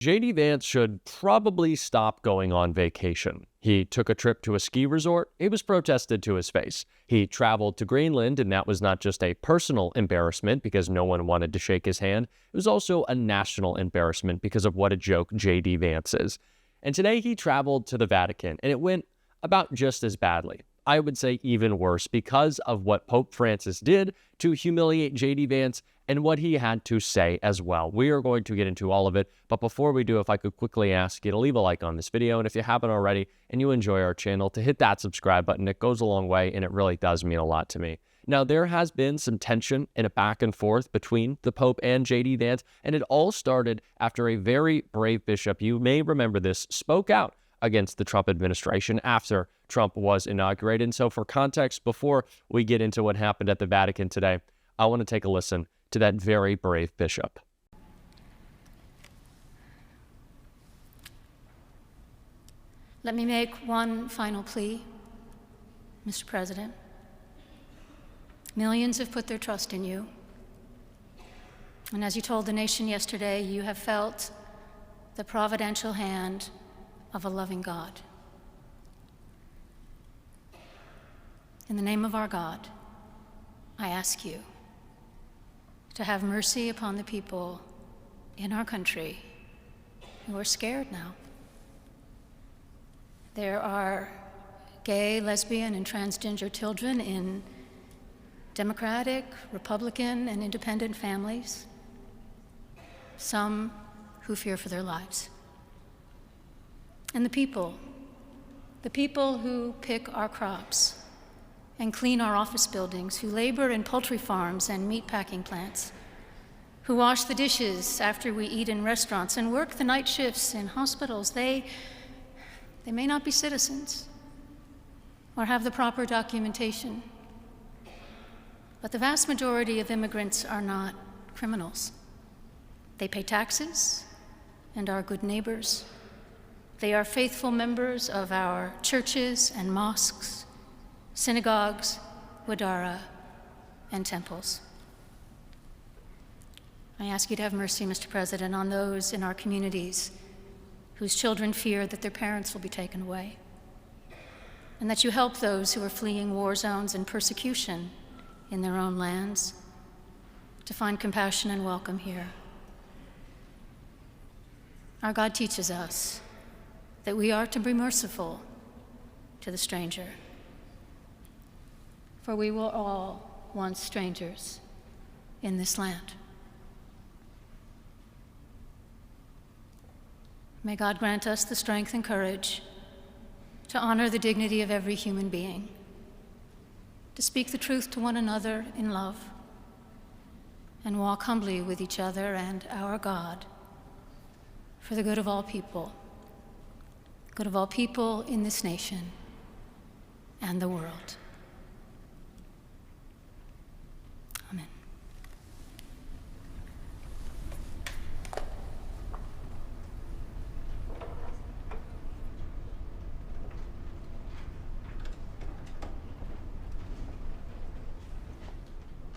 JD Vance should probably stop going on vacation. He took a trip to a ski resort. It was protested to his face. He traveled to Greenland, and that was not just a personal embarrassment because no one wanted to shake his hand. It was also a national embarrassment because of what a joke JD Vance is. And today he traveled to the Vatican, and it went about just as badly. I would say even worse because of what Pope Francis did to humiliate JD Vance and what he had to say as well. We are going to get into all of it, but before we do, if I could quickly ask you to leave a like on this video, and if you haven't already and you enjoy our channel, to hit that subscribe button. It goes a long way, and it really does mean a lot to me. Now, there has been some tension and a back and forth between the Pope and JD Vance, and it all started after a very brave bishop, you may remember this, spoke out against the Trump administration after Trump was inaugurated. And so for context, before we get into what happened at the Vatican today, I want to take a listen to that very brave bishop. Let me make one final plea, Mr. President. Millions have put their trust in you. And as you told the nation yesterday, you have felt the providential hand of a loving God. In the name of our God, I ask you to have mercy upon the people in our country who are scared now. There are gay, lesbian, and transgender children in Democratic, Republican, and independent families, some who fear for their lives. And the people who pick our crops and clean our office buildings, who labor in poultry farms and meat packing plants, who wash the dishes after we eat in restaurants and work the night shifts in hospitals, they may not be citizens or have the proper documentation, but the vast majority of immigrants are not criminals. They pay taxes and are good neighbors. They are faithful members of our churches and mosques, synagogues, wadara, and temples. I ask you to have mercy, Mr. President, on those in our communities whose children fear that their parents will be taken away, and that you help those who are fleeing war zones and persecution in their own lands to find compassion and welcome here. Our God teaches us that we are to be merciful to the stranger, for we were all once strangers in this land. May God grant us the strength and courage to honor the dignity of every human being, to speak the truth to one another in love, and walk humbly with each other and our God for the good of all people in this nation and the world. Amen.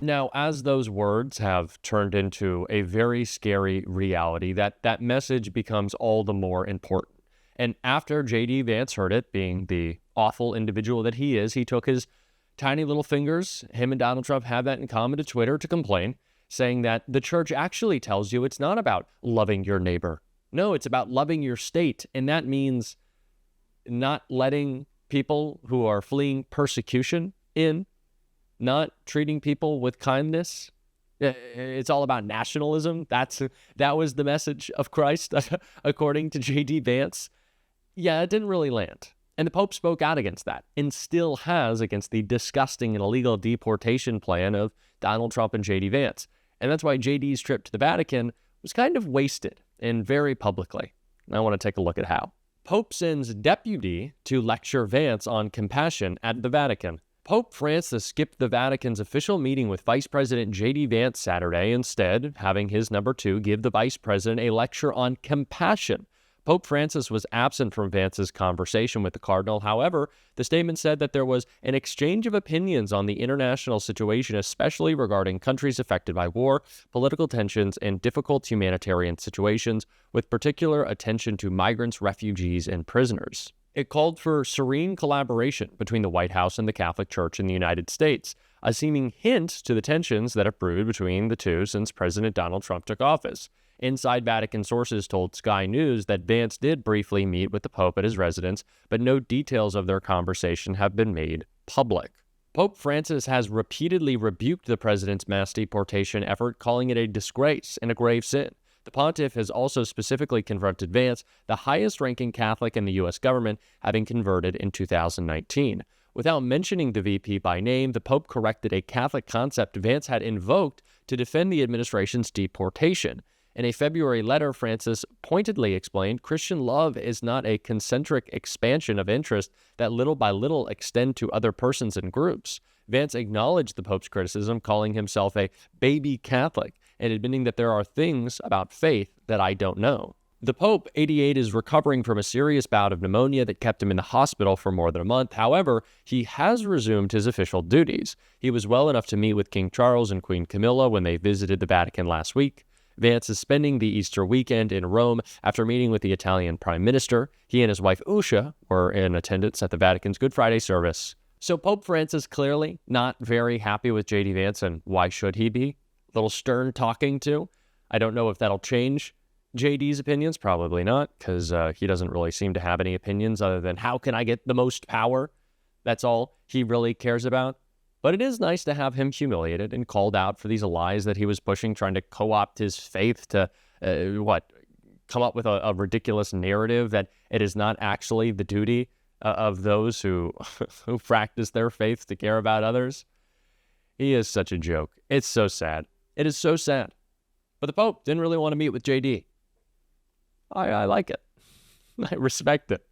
Now, as those words have turned into a very scary reality, that message becomes all the more important. And after JD Vance heard it, being the awful individual that he is, he took his tiny little fingers, him and Donald Trump have that in common, to Twitter to complain, saying that the church actually tells you it's not about loving your neighbor. No, it's about loving your state. And that means not letting people who are fleeing persecution in, not treating people with kindness. It's all about nationalism. That was the message of Christ, according to JD Vance. Yeah, it didn't really land. And the Pope spoke out against that, and still has, against the disgusting and illegal deportation plan of Donald Trump and JD Vance. And that's why JD's trip to the Vatican was kind of wasted, and very publicly. And I want to take a look at how. Pope sends deputy to lecture Vance on compassion at the Vatican. Pope Francis skipped the Vatican's official meeting with Vice President JD Vance Saturday, instead having his number two give the Vice President a lecture on compassion. Pope Francis was absent from Vance's conversation with the cardinal. However, the statement said that there was an exchange of opinions on the international situation, especially regarding countries affected by war, political tensions, and difficult humanitarian situations, with particular attention to migrants, refugees, and prisoners. It called for serene collaboration between the White House and the Catholic Church in the United States, a seeming hint to the tensions that have brewed between the two since President Donald Trump took office. Inside Vatican sources told Sky News that Vance did briefly meet with the Pope at his residence, but no details of their conversation have been made public. Pope Francis has repeatedly rebuked the president's mass deportation effort, calling it a disgrace and a grave sin. The pontiff has also specifically confronted Vance, the highest-ranking Catholic in the U.S. government, having converted in 2019. Without mentioning the VP by name, the Pope corrected a Catholic concept Vance had invoked to defend the administration's deportation. In a February letter, Francis pointedly explained Christian love is not a concentric expansion of interest that little by little extend to other persons and groups. Vance acknowledged the Pope's criticism, calling himself a baby Catholic and admitting that there are things about faith that I don't know. The Pope, 88, is recovering from a serious bout of pneumonia that kept him in the hospital for more than a month. However, he has resumed his official duties. He was well enough to meet with King Charles and Queen Camilla when they visited the Vatican last week. Vance is spending the Easter weekend in Rome after meeting with the Italian Prime Minister. He and his wife Usha were in attendance at the Vatican's Good Friday service. So Pope Francis clearly not very happy with J.D. Vance, and why should he be? A little stern talking to. I don't know if that'll change J.D.'s opinions. Probably not, because he doesn't really seem to have any opinions other than how can I get the most power? That's all he really cares about. But it is nice to have him humiliated and called out for these lies that he was pushing, trying to co-opt his faith to, come up with a ridiculous narrative that it is not actually the duty of those who practice their faith to care about others. He is such a joke. It's so sad. It is so sad. But the Pope didn't really want to meet with JD. I like it. I respect it.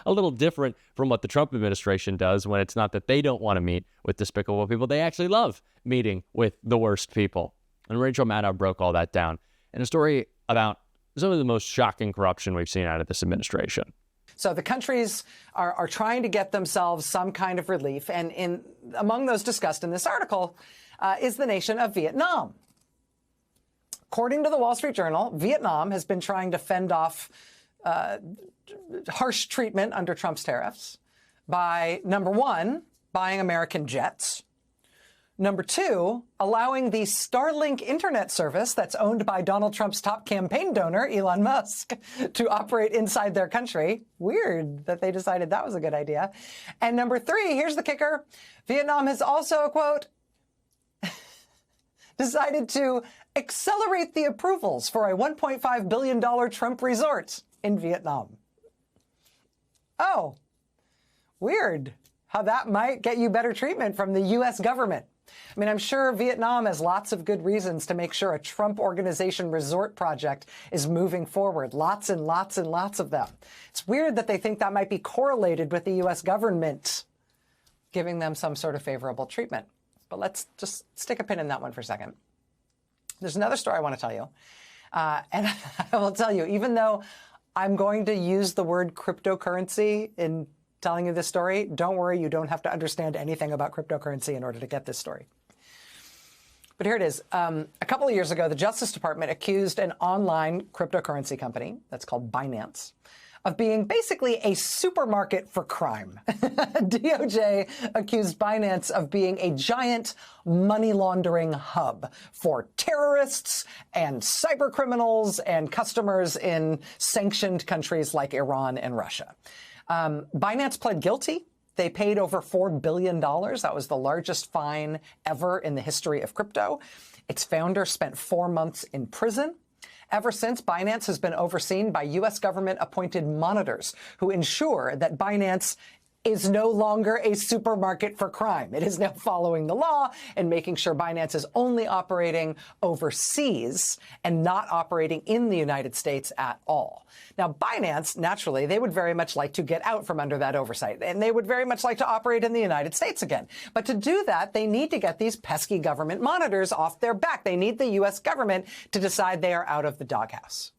A little different from what the Trump administration does when it's not that they don't want to meet with despicable people. They actually love meeting with the worst people. And Rachel Maddow broke all that down in a story about some of the most shocking corruption we've seen out of this administration. So the countries are trying to get themselves some kind of relief. And among those discussed in this article is the nation of Vietnam. According to the Wall Street Journal, Vietnam has been trying to fend off harsh treatment under Trump's tariffs by, number one, buying American jets. Number two, allowing the Starlink internet service that's owned by Donald Trump's top campaign donor, Elon Musk, to operate inside their country. Weird that they decided that was a good idea. And number three, here's the kicker. Vietnam has also, quote, decided to accelerate the approvals for a $1.5 billion Trump resort in Vietnam. Oh, weird how that might get you better treatment from the U.S. government. I mean, I'm sure Vietnam has lots of good reasons to make sure a Trump Organization resort project is moving forward. Lots and lots and lots of them. It's weird that they think that might be correlated with the U.S. government giving them some sort of favorable treatment. But let's just stick a pin in that one for a second. There's another story I want to tell you. And I will tell you, even though I'm going to use the word cryptocurrency in telling you this story, don't worry, you don't have to understand anything about cryptocurrency in order to get this story. But here it is. A couple of years ago, the Justice Department accused an online cryptocurrency company that's called Binance of being basically a supermarket for crime. DOJ accused Binance of being a giant money laundering hub for terrorists and cyber criminals and customers in sanctioned countries like Iran and Russia. Binance pled guilty. They paid over $4 billion. That was the largest fine ever in the history of crypto. Its founder spent 4 months in prison. Ever since, Binance has been overseen by U.S. government-appointed monitors who ensure that Binance is no longer a supermarket for crime. It is now following the law and making sure Binance is only operating overseas and not operating in the United States at all. Now, Binance, naturally, they would very much like to get out from under that oversight, and they would very much like to operate in the United States again. But to do that, they need to get these pesky government monitors off their back. They need the U.S. government to decide they are out of the doghouse.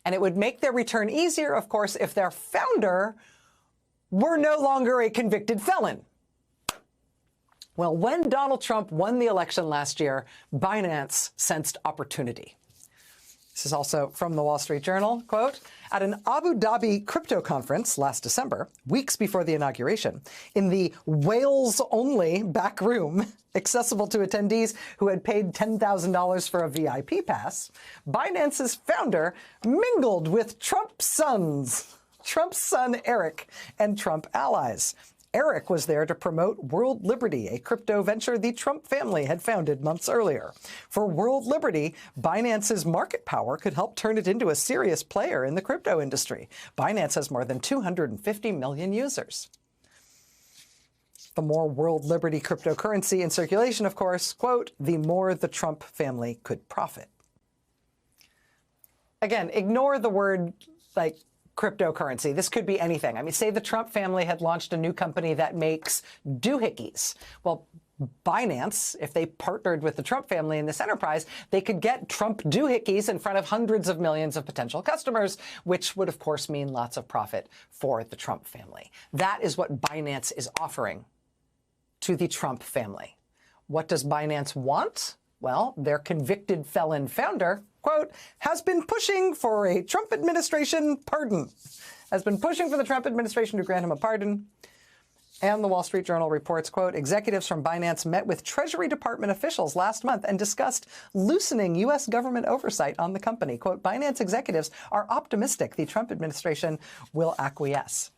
And it would make their return easier, of course, if their founder were no longer a convicted felon. Well, when Donald Trump won the election last year, Binance sensed opportunity. This is also from the Wall Street Journal, quote, at an Abu Dhabi crypto conference last December, weeks before the inauguration, in the Wales-only back room, accessible to attendees who had paid $10,000 for a VIP pass, Binance's founder mingled with Trump's son Eric, and Trump allies. Eric was there to promote World Liberty, a crypto venture the Trump family had founded months earlier. For World Liberty, Binance's market power could help turn it into a serious player in the crypto industry. Binance has more than 250 million users. The more World Liberty cryptocurrency in circulation, of course, quote, the more the Trump family could profit. Again, ignore the word, like, cryptocurrency. This could be anything. I mean, say the Trump family had launched a new company that makes doohickeys. Well, Binance, if they partnered with the Trump family in this enterprise, they could get Trump doohickeys in front of hundreds of millions of potential customers, which would, of course, mean lots of profit for the Trump family. That is what Binance is offering to the Trump family. What does Binance want? Well, their convicted felon founder, quote, has been pushing for a Trump administration pardon, has been pushing for the Trump administration to grant him a pardon. And the Wall Street Journal reports, quote, executives from Binance met with Treasury Department officials last month and discussed loosening U.S. government oversight on the company. Quote, Binance executives are optimistic the Trump administration will acquiesce.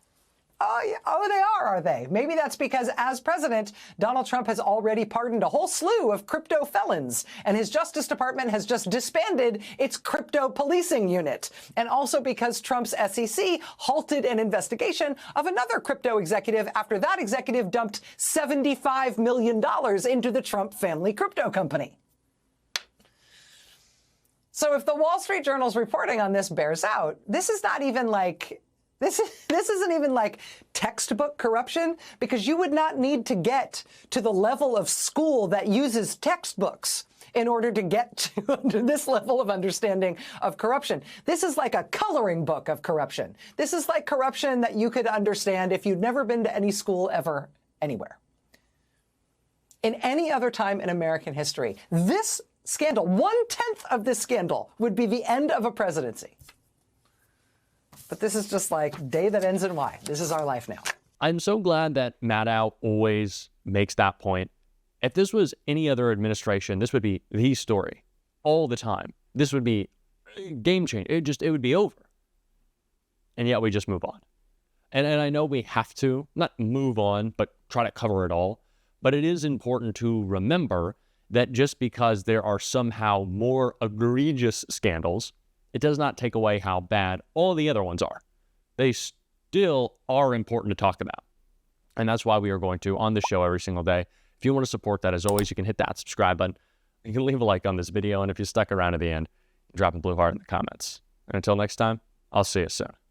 Oh, they are they? Maybe that's because, as president, Donald Trump has already pardoned a whole slew of crypto felons, and his Justice Department has just disbanded its crypto policing unit. And also because Trump's SEC halted an investigation of another crypto executive after that executive dumped $75 million into the Trump family crypto company. So if the Wall Street Journal's reporting on this bears out, this is not even like... This isn't even like textbook corruption, because you would not need to get to the level of school that uses textbooks in order to get to this level of understanding of corruption. This is like a coloring book of corruption. This is like corruption that you could understand if you'd never been to any school ever, anywhere. In any other time in American history, this scandal, 1/10 of this scandal, would be the end of a presidency. But this is just like day that ends in Y. This is our life now. I'm so glad that Maddow always makes that point. If this was any other administration, this would be the story all the time. This would be game changer. It would be over. And yet we just move on. And I know we have to not move on, but try to cover it all. But it is important to remember that just because there are somehow more egregious scandals, it does not take away how bad all the other ones are. They still are important to talk about. And that's why we are going to, on the show every single day. If you want to support that, as always, you can hit that subscribe button. You can leave a like on this video. And if you stuck around to the end, drop a blue heart in the comments. And until next time, I'll see you soon.